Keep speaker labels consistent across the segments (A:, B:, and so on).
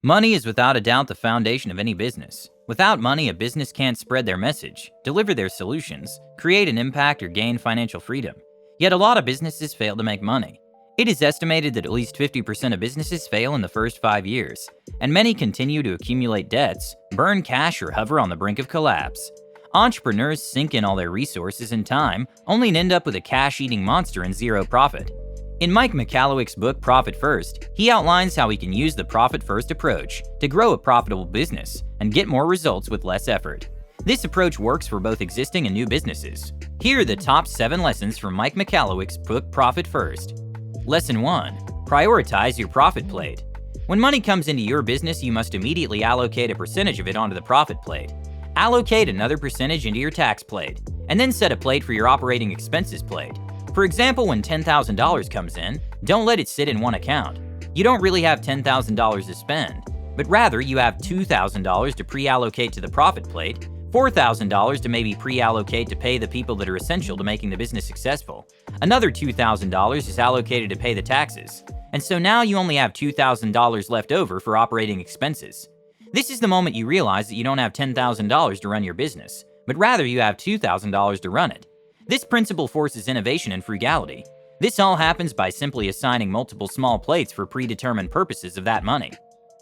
A: Money is without a doubt the foundation of any business. Without money, a business can't spread their message, deliver their solutions, create an impact, or gain financial freedom. Yet a lot of businesses fail to make money. It is estimated that at least 50% of businesses fail in the first 5 years, and many continue to accumulate debts, burn cash, or hover on the brink of collapse. Entrepreneurs sink in all their resources and time, only to end up with a cash-eating monster and zero profit. In Mike Michalowicz's book, Profit First, he outlines how we can use the profit-first approach to grow a profitable business and get more results with less effort. This approach works for both existing and new businesses. Here are the top 7 lessons from Mike Michalowicz' book, Profit First. Lesson 1. Prioritize your profit plate. When money comes into your business, you must immediately allocate a percentage of it onto the profit plate. Allocate another percentage into your tax plate, and then set a plate for your operating expenses plate. For example, when $10,000 comes in, don't let it sit in one account. You don't really have $10,000 to spend, but rather you have $2,000 to pre-allocate to the profit plate, $4,000 to maybe pre-allocate to pay the people that are essential to making the business successful. Another $2,000 is allocated to pay the taxes, and so now you only have $2,000 left over for operating expenses. This is the moment you realize that you don't have $10,000 to run your business, but rather you have $2,000 to run it. This principle forces innovation and frugality. This all happens by simply assigning multiple small plates for predetermined purposes of that money.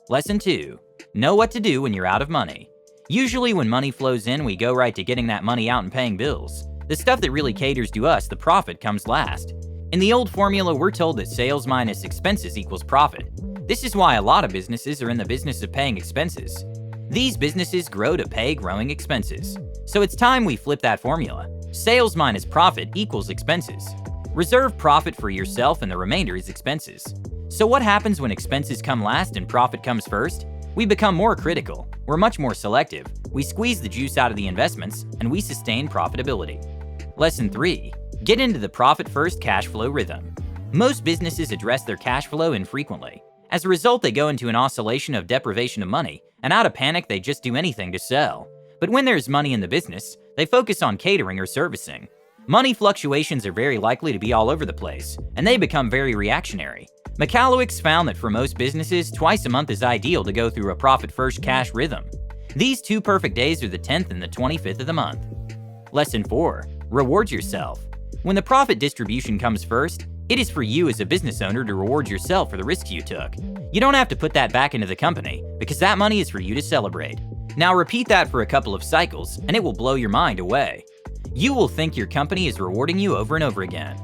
A: Lesson 2. Know what to do when you're out of money. Usually when money flows in, we go right to getting that money out and paying bills. The stuff that really caters to us, the profit, comes last. In the old formula, we're told that sales minus expenses equals profit. This is why a lot of businesses are in the business of paying expenses. These businesses grow to pay growing expenses. So it's time we flip that formula. Sales minus profit equals expenses. Reserve profit for yourself and the remainder is expenses. So what happens when expenses come last and profit comes first? We become more critical, we're much more selective, we squeeze the juice out of the investments, and we sustain profitability. Lesson 3. Get into the profit-first cash flow rhythm. Most businesses address their cash flow infrequently. As a result, they go into an oscillation of deprivation of money, and out of panic they just do anything to sell. But when there's money in the business, they focus on catering or servicing. Money fluctuations are very likely to be all over the place, and they become very reactionary. Michalowicz found that for most businesses, twice a month is ideal to go through a profit-first cash rhythm. These 2 perfect days are the 10th and the 25th of the month. Lesson 4. Reward yourself. When the profit distribution comes first, it is for you as a business owner to reward yourself for the risks you took. You don't have to put that back into the company, because that money is for you to celebrate. Now repeat that for a couple of cycles, and it will blow your mind away. You will think your company is rewarding you over and over again.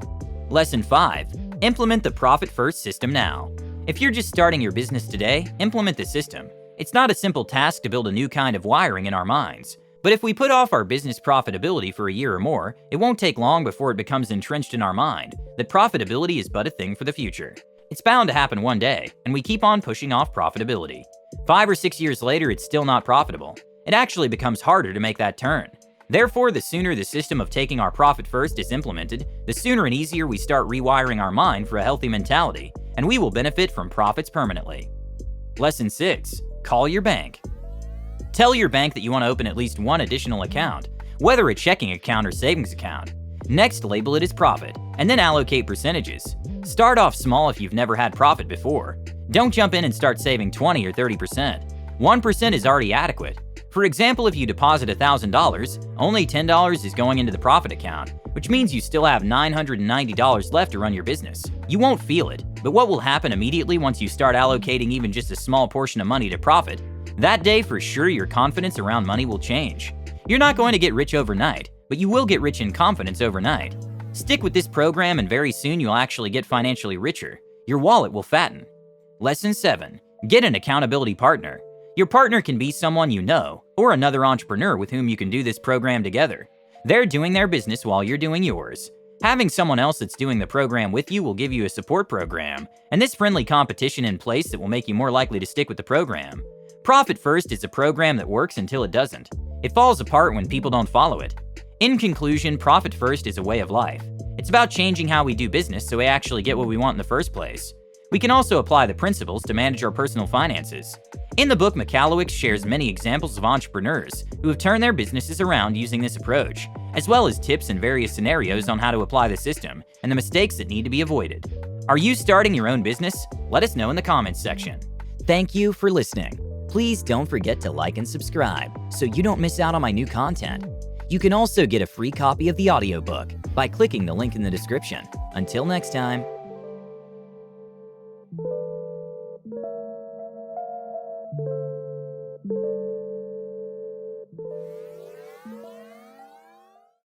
A: Lesson 5. Implement the Profit First system now. If you're just starting your business today, implement the system. It's not a simple task to build a new kind of wiring in our minds. But if we put off our business profitability for a year or more, it won't take long before it becomes entrenched in our mind that profitability is but a thing for the future. It's bound to happen one day, and we keep on pushing off profitability. 5 or 6 years later, it's still not profitable. It actually becomes harder to make that turn. Therefore, the sooner the system of taking our profit first is implemented, the sooner and easier we start rewiring our mind for a healthy mentality, and we will benefit from profits permanently. Lesson 6. Call your bank. Tell your bank that you want to open at least one additional account, whether a checking account or savings account. Next, label it as profit, and then allocate percentages. Start off small if you've never had profit before. Don't jump in and start saving 20 or 30%. 1% is already adequate. For example, if you deposit $1,000, only $10 is going into the profit account, which means you still have $990 left to run your business. You won't feel it, but what will happen immediately once you start allocating even just a small portion of money to profit? That day, for sure, your confidence around money will change. You're not going to get rich overnight, but you will get rich in confidence overnight. Stick with this program and very soon you'll actually get financially richer. Your wallet will fatten. Lesson 7. Get an accountability partner. Your partner can be someone you know, or another entrepreneur with whom you can do this program together. They're doing their business while you're doing yours. Having someone else that's doing the program with you will give you a support program, and this friendly competition in place that will make you more likely to stick with the program. Profit First is a program that works until it doesn't. It falls apart when people don't follow it. In conclusion, Profit First is a way of life. It's about changing how we do business so we actually get what we want in the first place. We can also apply the principles to manage our personal finances. In the book, Michalowicz shares many examples of entrepreneurs who have turned their businesses around using this approach, as well as tips and various scenarios on how to apply the system and the mistakes that need to be avoided. Are you starting your own business? Let us know in the comments section. Thank you for listening. Please don't forget to like and subscribe so you don't miss out on my new content. You can also get a free copy of the audiobook by clicking the link in the description. Until next time.